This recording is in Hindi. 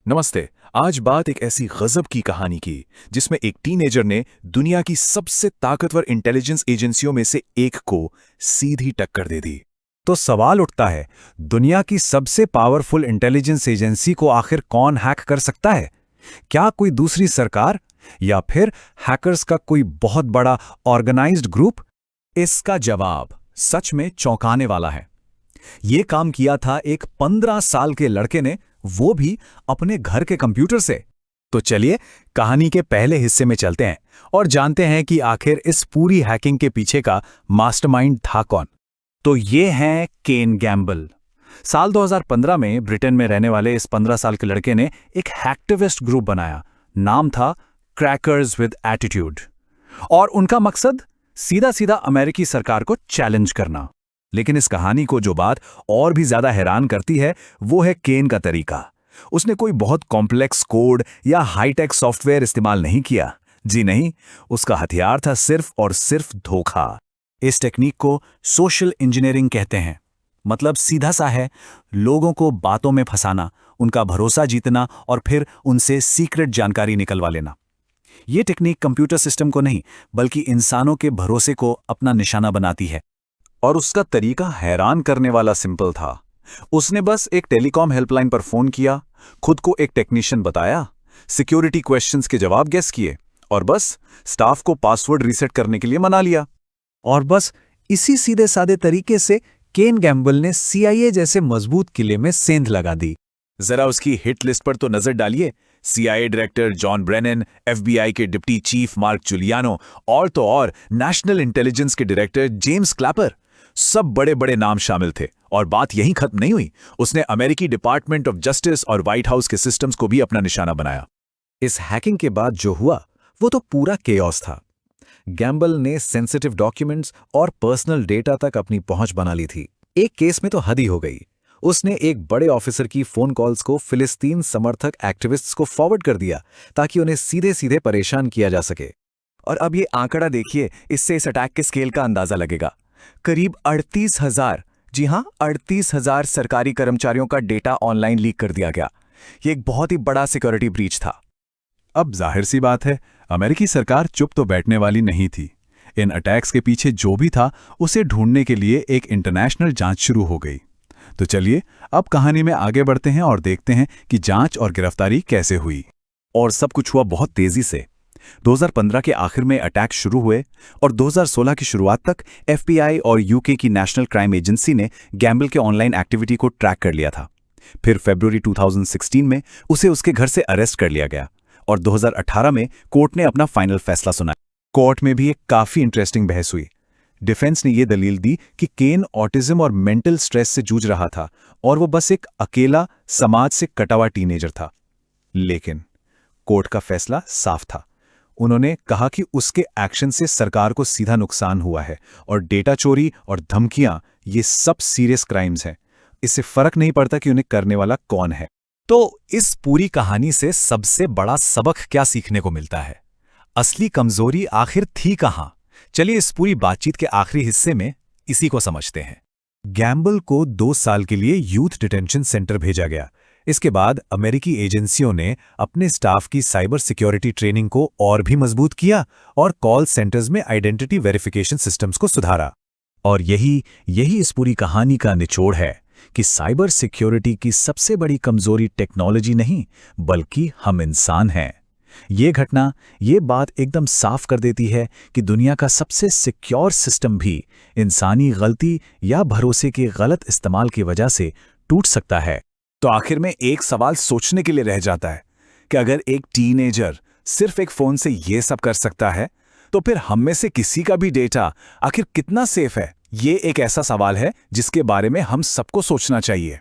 नमस्ते। आज बात एक ऐसी गजब की कहानी की जिसमें एक टीनेजर ने दुनिया की सबसे ताकतवर इंटेलिजेंस एजेंसियों में से एक को सीधी टक्कर दे दी। तो सवाल उठता है, दुनिया की सबसे पावरफुल इंटेलिजेंस एजेंसी को आखिर कौन हैक कर सकता है? क्या कोई दूसरी सरकार या फिर हैकर्स का कोई बहुत बड़ा ऑर्गेनाइज्ड ग्रुप? इसका जवाब सच में चौंकाने वाला है। ये काम किया था एक 15 साल के लड़के ने, वो भी अपने घर के कंप्यूटर से। तो चलिए कहानी के पहले हिस्से में चलते हैं और जानते हैं कि आखिर इस पूरी हैकिंग के पीछे का मास्टरमाइंड था कौन। तो ये हैं केन गैम्बल। साल 2015 में ब्रिटेन में रहने वाले इस 15 साल के लड़के ने एक हैक्टिविस्ट ग्रुप बनाया। नाम था क्रैकर्स विद एटीट्यूड। और उनका मकसद सीधा सीधा अमेरिकी सरकार को चैलेंज करना। लेकिन इस कहानी को जो बात और भी ज्यादा हैरान करती है वो है केन का तरीका। उसने कोई बहुत कॉम्प्लेक्स कोड या हाईटेक सॉफ्टवेयर इस्तेमाल नहीं किया। जी नहीं, उसका हथियार था सिर्फ और सिर्फ धोखा। इस टेक्निक को सोशल इंजीनियरिंग कहते हैं। मतलब सीधा सा है, लोगों को बातों में फंसाना, उनका भरोसा जीतना और फिर उनसे सीक्रेट जानकारी निकलवा लेना। यह टेक्निक कंप्यूटर सिस्टम को नहीं बल्कि इंसानों के भरोसे को अपना निशाना बनाती है। और उसका तरीका हैरान करने वाला सिंपल था। उसने बस एक टेलीकॉम हेल्पलाइन पर फोन किया, खुद को एक टेक्नीशियन बताया, सिक्योरिटी क्वेश्चंस के जवाब गेस किए और बस स्टाफ को पासवर्ड रीसेट करने के लिए मना लिया। और बस इसी सीधे सादे तरीके से केन गैम्बल ने CIA जैसे मजबूत किले में सेंध लगा दी। जरा उसकी हिट लिस्ट पर तो नजर डालिए। CIA director John Brennan, FBI के डिप्टी चीफ मार्क जुलियानो और तो और नेशनल इंटेलिजेंस के डायरेक्टर जेम्स क्लैपर, सब बड़े बड़े नाम शामिल थे। और बात यहीं खत्म नहीं हुई, उसने अमेरिकी डिपार्टमेंट ऑफ जस्टिस और व्हाइट हाउस के सिस्टम्स को भी अपना निशाना बनाया। इस हैकिंग के बाद जो हुआ वो तो पूरा केओस था। गैम्बल ने सेंसिटिव डॉक्यूमेंट्स और पर्सनल डेटा तक अपनी पहुंच बना ली थी। एक केस में तो हद ही हो गई। उसने एक बड़े ऑफिसर की फोन कॉल्स को फिलिस्तीन समर्थक एक्टिविस्ट्स को फॉरवर्ड कर दिया ताकि उन्हें सीधे सीधे परेशान किया जा सके। और अब ये आंकड़ा देखिए, इससे इस अटैक के स्केल का अंदाजा लगेगा। करीब 38,000, जी हां 38,000 सरकारी कर्मचारियों का डेटा ऑनलाइन लीक कर दिया गया। ये एक बहुत ही बड़ा सिक्योरिटी ब्रीच था। अब जाहिर सी बात है, अमेरिकी सरकार चुप तो बैठने वाली नहीं थी। इन अटैक्स के पीछे जो भी था उसे ढूंढने के लिए एक इंटरनेशनल जांच शुरू हो गई। तो चलिए अब कहानी में आगे बढ़ते हैं और देखते हैं कि जांच और गिरफ्तारी कैसे हुई। और सब कुछ हुआ बहुत तेजी से। 2015 के आखिर में अटैक शुरू हुए और 2016 की शुरुआत तक FBI और UK की नेशनल क्राइम एजेंसी ने गैम्बल के ऑनलाइन एक्टिविटी को ट्रैक कर लिया था। फिर फरवरी 2016 में उसे उसके घर से अरेस्ट कर लिया गया और 2018 में कोर्ट ने अपना फाइनल फैसला सुनाया। कोर्ट में भी एक काफी इंटरेस्टिंग बहस हुई। डिफेंस ने यह दलील दी कि केन ऑटिज्म और मेंटल स्ट्रेस से जूझ रहा था और वो बस एक अकेला समाज से कटा हुआ टीनेजर था। लेकिन कोर्ट का फैसला साफ था। उन्होंने कहा कि उसके एक्शन से सरकार को सीधा नुकसान हुआ है और डेटा चोरी और धमकियां ये सब सीरियस क्राइम्स हैं। इससे फर्क नहीं पड़ता कि उन्हें करने वाला कौन है। तो इस पूरी कहानी से सबसे बड़ा सबक क्या सीखने को मिलता है? असली कमजोरी आखिर थी कहां? चलिए इस पूरी बातचीत के आखिरी हिस्से में इसी को समझते हैं। गैम्बल को 2 साल के लिए यूथ डिटेंशन सेंटर भेजा गया। इसके बाद अमेरिकी एजेंसियों ने अपने स्टाफ की साइबर सिक्योरिटी ट्रेनिंग को और भी मजबूत किया और कॉल सेंटर्स में आइडेंटिटी वेरिफिकेशन सिस्टम्स को सुधारा। और यही इस पूरी कहानी का निचोड़ है कि साइबर सिक्योरिटी की सबसे बड़ी कमजोरी टेक्नोलॉजी नहीं बल्कि हम इंसान हैं। ये घटना ये बात एकदम साफ कर देती है कि दुनिया का सबसे सिक्योर सिस्टम भी इंसानी गलती या भरोसे के गलत इस्तेमाल की वजह से टूट सकता है। तो आखिर में एक सवाल सोचने के लिए रह जाता है कि अगर एक टीनेजर सिर्फ एक फोन से ये सब कर सकता है तो फिर हम में से किसी का भी डेटा आखिर कितना सेफ है? ये एक ऐसा सवाल है जिसके बारे में हम सबको सोचना चाहिए।